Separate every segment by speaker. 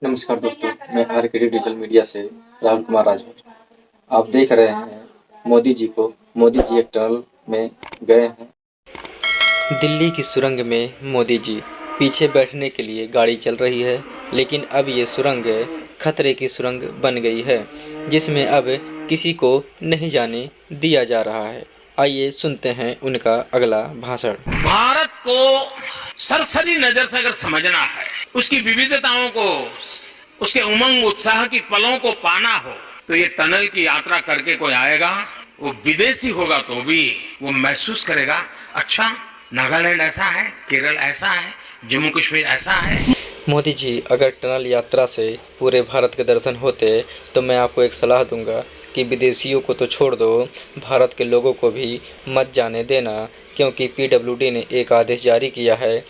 Speaker 1: नमस्कार दोस्तों, मैं आर के डिजिटल मीडिया से राहुल कुमार राजभर। आप देख रहे हैं मोदी जी को। मोदी जी एक टनल में गए हैं। दिल्ली की सुरंग में मोदी जी पीछे बैठने के लिए गाड़ी चल रही है, लेकिन अब ये सुरंग खतरे की सुरंग बन गई है, जिसमें अब किसी को नहीं जाने दिया जा रहा है। आइए सुनते हैं उनका अगला भाषण।
Speaker 2: भारत को सरसरी नजर से अगर समझना है, उसकी विविधताओं को, उसके उमंग उत्साह की पलों को पाना हो, तो ये टनल की यात्रा करके कोई आएगा, वो विदेशी होगा तो भी वो महसूस करेगा, अच्छा नागालैंड ऐसा है, केरल ऐसा है, जम्मू कश्मीर ऐसा है।
Speaker 1: मोदी जी, अगर टनल यात्रा से पूरे भारत के दर्शन होते तो मैं आपको एक सलाह दूंगा कि विदेशियों को तो छोड़ दो, भारत के लोगों को भी मत जाने देना, क्योंकि पीडब्ल्यूडी ने एक आदेश जारी किया है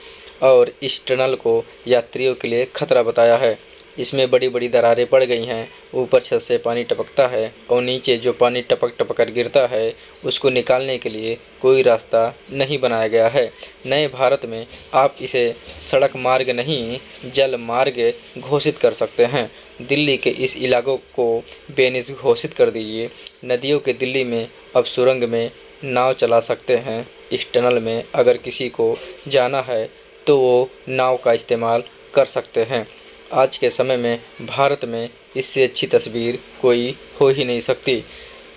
Speaker 1: और इस टनल को यात्रियों के लिए खतरा बताया है। इसमें बड़ी बड़ी दरारें पड़ गई हैं, ऊपर छत से पानी टपकता है और नीचे जो पानी टपक टपक कर गिरता है उसको निकालने के लिए कोई रास्ता नहीं बनाया गया है। नए भारत में आप इसे सड़क मार्ग नहीं, जल मार्ग घोषित कर सकते हैं। दिल्ली के इस इलाकों को बेनिस घोषित कर दीजिए। नदियों के दिल्ली में अब सुरंग में नाव चला सकते हैं। इस टनल में अगर किसी को जाना है तो वो नाव का इस्तेमाल कर सकते हैं। आज के समय में भारत में इससे अच्छी तस्वीर कोई हो ही नहीं सकती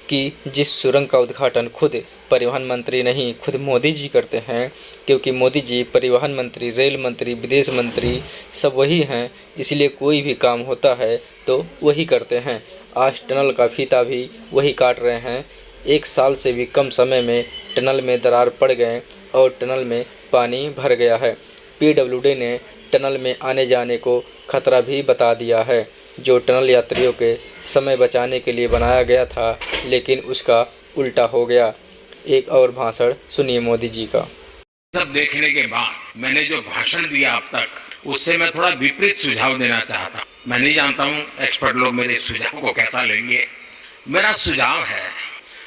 Speaker 1: कि जिस सुरंग का उद्घाटन खुद परिवहन मंत्री नहीं, खुद मोदी जी करते हैं, क्योंकि मोदी जी परिवहन मंत्री, रेल मंत्री, विदेश मंत्री सब वही हैं, इसलिए कोई भी काम होता है तो वही करते हैं। आज टनल का फीता भी वही काट रहे हैं। 1 साल से भी कम समय में टनल में दरार पड़ गए और टनल में पानी भर गया है। पीडब्ल्यूडी ने टनल में आने जाने को खतरा भी बता दिया है, जो टनल यात्रियों के समय बचाने के लिए बनाया गया था, लेकिन उसका उल्टा हो गया। एक और भाषण सुनिए मोदी जी का।
Speaker 2: सब देखने के बाद मैंने जो भाषण दिया अब तक, उससे मैं थोड़ा विपरीत सुझाव देना चाहता। मैं नहीं जानता हूँ एक्सपर्ट लोग मेरे सुझाव को कैसा लेंगे। मेरा सुझाव है,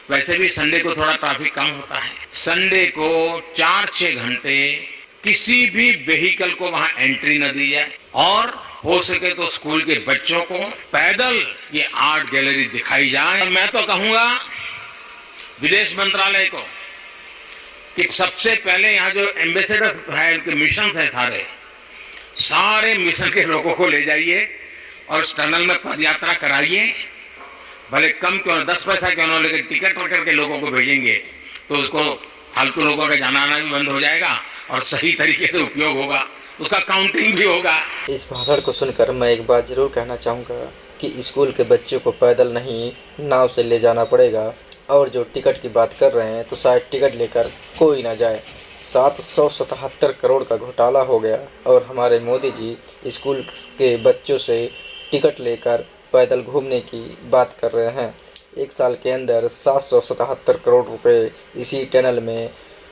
Speaker 2: वैसे भी संडे को थोड़ा ट्रैफिक कम होता है, संडे को 4-6 घंटे किसी भी व्हीकल को वहां एंट्री न दी जाए, और हो सके तो स्कूल के बच्चों को पैदल ये आर्ट गैलरी दिखाई जाए। मैं तो कहूंगा विदेश मंत्रालय को कि सबसे पहले यहाँ जो एम्बेसडर है, मिशन है, सारे मिशन के लोगों को ले जाइए और उस टनल में पद यात्रा कराइए। भले कम क्यों, 10 पैसा क्यों ना, लेकिन टिकट के लोगों को भेजेंगे तो उसको फालतू लोगों का जाना आना भी बंद हो जाएगा और सही तरीके से उपयोग होगा, उसका काउंटिंग भी होगा।
Speaker 1: इस भाषण को सुनकर मैं एक बात जरूर कहना चाहूँगा कि स्कूल के बच्चों को पैदल नहीं, नाव से ले जाना पड़ेगा। और जो टिकट की बात कर रहे हैं तो शायद टिकट लेकर कोई ना जाए। 777 करोड़ का घोटाला हो गया और हमारे मोदी जी स्कूल के बच्चों से टिकट लेकर पैदल घूमने की बात कर रहे हैं। 1 साल के अंदर 777 करोड़ रुपए इसी टनल में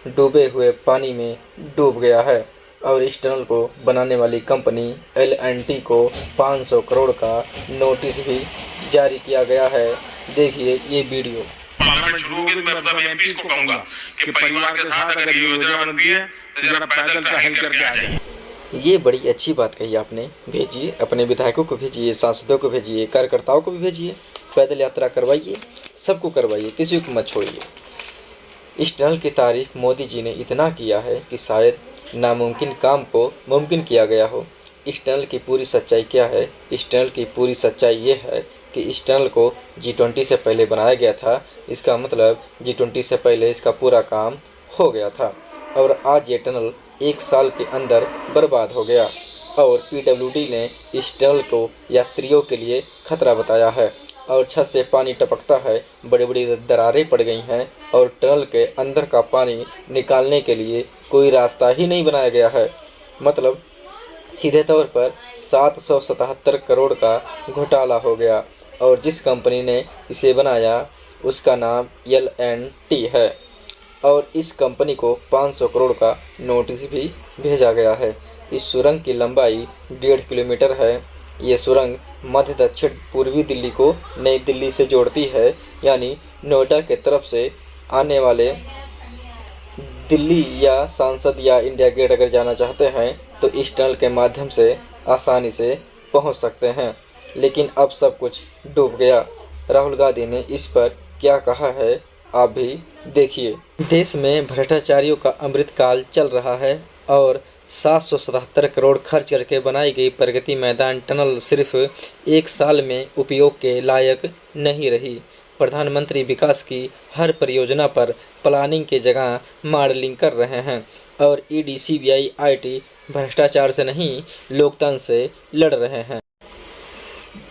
Speaker 1: डूबे हुए पानी में डूब गया है। और इस टनल को बनाने वाली कंपनी L&T को 500 करोड़ का नोटिस भी जारी किया गया है। देखिए ये वीडियो।
Speaker 2: पार्लियामेंट शुरू होगी तो मैं सब एमपी को कहूंगा कि परिवार के साथ अगर ये योजना बनती है तो जरा पैदल टहल करके आ जाइए।
Speaker 1: ये बड़ी अच्छी बात कही आपने। भेजिए, अपने विधायकों को भेजिए, सांसदों को भेजिए, कार्यकर्ताओं को भी भेजिए, पैदल यात्रा करवाइए, सबको करवाइए, किसी को मत छोड़िए। इस टनल की तारीफ मोदी जी ने इतना किया है कि शायद नामुमकिन काम को मुमकिन किया गया हो। इस टनल की पूरी सच्चाई क्या है? इस टनल की पूरी सच्चाई ये है कि इस टनल को G20 से पहले बनाया गया था। इसका मतलब G20 से पहले इसका पूरा काम हो गया था और आज ये टनल 1 साल के अंदर बर्बाद हो गया। और पीडब्ल्यूडी ने इस टनल को यात्रियों के लिए खतरा बताया है और छत से पानी टपकता है, बड़ी बड़ी दरारें पड़ गई हैं और टनल के अंदर का पानी निकालने के लिए कोई रास्ता ही नहीं बनाया गया है। मतलब सीधे तौर पर 777 करोड़ का घोटाला हो गया और जिस कंपनी ने इसे बनाया उसका नाम L&T है और इस कंपनी को 500 करोड़ का नोटिस भी भेजा गया है। इस सुरंग की लंबाई 1.5 किलोमीटर है। ये सुरंग मध्य दक्षिण पूर्वी दिल्ली को नई दिल्ली से जोड़ती है, यानी नोएडा के तरफ से आने वाले दिल्ली या सांसद या इंडिया गेट अगर जाना चाहते हैं तो इस टनल के माध्यम से आसानी से पहुंच सकते हैं, लेकिन अब सब कुछ डूब गया। राहुल गांधी ने इस पर क्या कहा है, आप भी देखिए। देश में भ्रष्टाचारियों का अमृतकाल चल रहा है और 777 करोड़ खर्च करके बनाई गई प्रगति मैदान टनल सिर्फ एक साल में उपयोग के लायक नहीं रही। प्रधानमंत्री विकास की हर परियोजना पर प्लानिंग की जगह मॉडलिंग कर रहे हैं और ईडी, सीबीआई, आईटी भ्रष्टाचार से नहीं, लोकतंत्र से लड़ रहे हैं।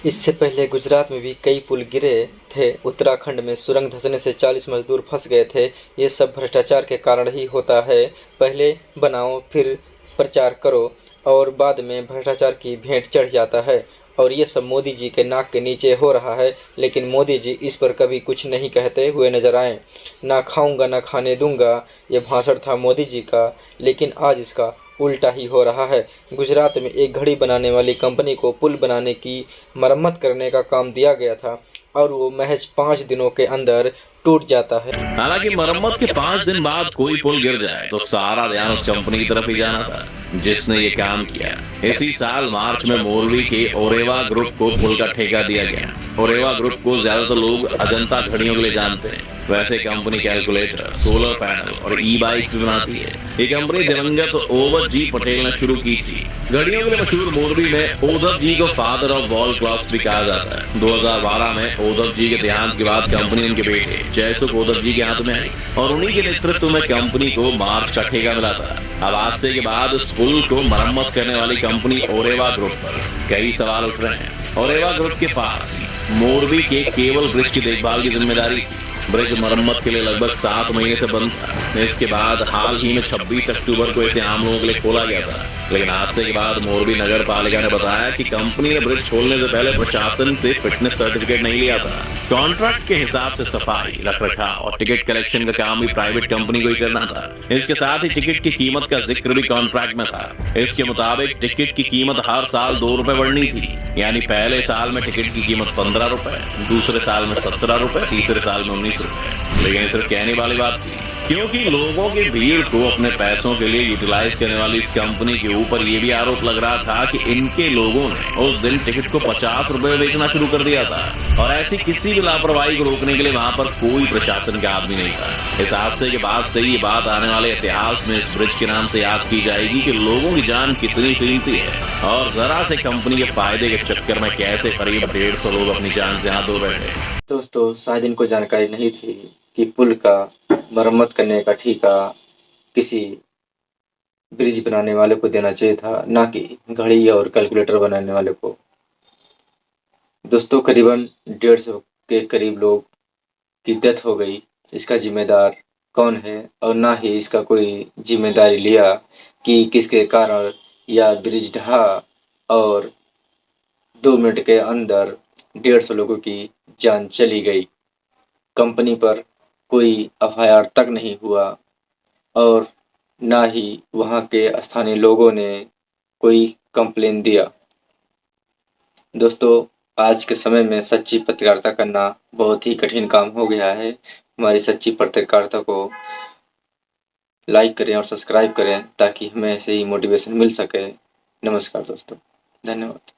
Speaker 1: इससे पहले गुजरात में भी कई पुल गिरे थे। उत्तराखंड में सुरंग धंसने से 40 मजदूर फंस गए थे। ये सब भ्रष्टाचार के कारण ही होता है। पहले बनाओ, फिर प्रचार करो और बाद में भ्रष्टाचार की भेंट चढ़ जाता है। और ये सब मोदी जी के नाक के नीचे हो रहा है, लेकिन मोदी जी इस पर कभी कुछ नहीं कहते हुए नजर आए। ना खाऊंगा ना खाने दूंगा, ये भाषण था मोदी जी का, लेकिन आज इसका उल्टा ही हो रहा है। गुजरात में एक घड़ी बनाने वाली कंपनी को पुल बनाने की मरम्मत करने का काम दिया गया था और वो महज 5 दिनों के अंदर टूट जाता है।
Speaker 3: हालांकि मरम्मत के 5 दिन बाद कोई पुल गिर जाए तो सारा ध्यान उस कंपनी की तरफ ही जाना था जिसने ये काम किया। इसी साल मार्च में मोरवी के ओरेवा ग्रुप को पुल का ठेका दिया गया। ओरेवा ग्रुप को ज्यादातर लोग अजंता घड़ियों के लिए जानते हैं। वैसे कंपनी कैलकुलेटर, सोलर पैनल और ई बाइक भी बनाती है। ये कंपनी दिवंगत ओवध जी पटेल ने शुरू की थी। घड़ियों के लिए मशहूर मोरवी में ओधव जी को फादर ऑफ वॉल क्लॉक्स भी कहा जाता है। 2012 में ओधव जी के देहांत के बाद कंपनी उनके बेटे जयसुख ओधव जी के हाथ में आई और उन्हीं के नेतृत्व में कंपनी को मार्च का ठेका मिला था। अब हादसे के बाद उस पुल को मरम्मत करने वाली कंपनी ओरेवा ग्रुप पर कई सवाल उठ रहे हैं। ओरेवा ग्रुप के पास मोरवी के केबल ब्रिज की देखभाल की जिम्मेदारी थी। ब्रिज मरम्मत के लिए लगभग 7 महीने से बंद था। इसके बाद हाल ही में 26 अक्टूबर को इसे आम लोगों के लिए खोला गया था, लेकिन हादसे के बाद मोरबी नगर पालिका ने बताया कि कंपनी ने ब्रिज खोलने से पहले प्रशासन से फिटनेस सर्टिफिकेट नहीं लिया था। कॉन्ट्रैक्ट के हिसाब से सफाई, रखरखाव और टिकट कलेक्शन का काम भी प्राइवेट कंपनी को ही करना था। इसके साथ ही टिकट की कीमत का जिक्र भी कॉन्ट्रैक्ट में था। इसके मुताबिक टिकट की कीमत हर साल 2 रुपए बढ़नी थी, यानी पहले साल में टिकट की कीमत 15 रुपए, दूसरे साल में 17 रुपए, तीसरे साल में 19 रुपए। लेकिन सिर्फ कहने वाली बात थी, क्योंकि लोगों की भीड़ को अपने पैसों के लिए यूटिलाइज करने वाली इस कंपनी के ऊपर ये भी आरोप लग रहा था कि इनके लोगों ने उस दिन टिकट को 50 रुपए बेचना शुरू कर दिया था और ऐसी किसी भी लापरवाही को रोकने के लिए वहां पर कोई प्रशासन का आदमी नहीं था। इस हादसे के बाद से ये बात आने वाले इतिहास में इस ब्रिज के नाम से याद की जाएगी कि लोगों की जान कितनी कीमती है और जरा से कंपनी के फायदे के चक्कर में कैसे करीब 150 लोग अपनी जान से हाथ धो बैठे।
Speaker 1: दोस्तों, शायद इनको जानकारी नहीं थी कि पुल का मरम्मत करने का ठेका किसी ब्रिज बनाने वाले को देना चाहिए था, ना कि घड़ी और कैलकुलेटर बनाने वाले को। दोस्तों, करीबन 150 के करीब लोग की डेथ हो गई। इसका जिम्मेदार कौन है? और ना ही इसका कोई जिम्मेदारी लिया कि किसके कारण यह ब्रिज ढहा और 2 मिनट के अंदर 150 लोगों की जान चली गई। कंपनी पर कोई एफआईआर तक नहीं हुआ और ना ही वहाँ के स्थानीय लोगों ने कोई कंप्लेन दिया। दोस्तों, आज के समय में सच्ची पत्रकारिता करना बहुत ही कठिन काम हो गया है। हमारी सच्ची पत्रकारिता को लाइक करें और सब्सक्राइब करें ताकि हमें ऐसे ही मोटिवेशन मिल सके। नमस्कार दोस्तों, धन्यवाद।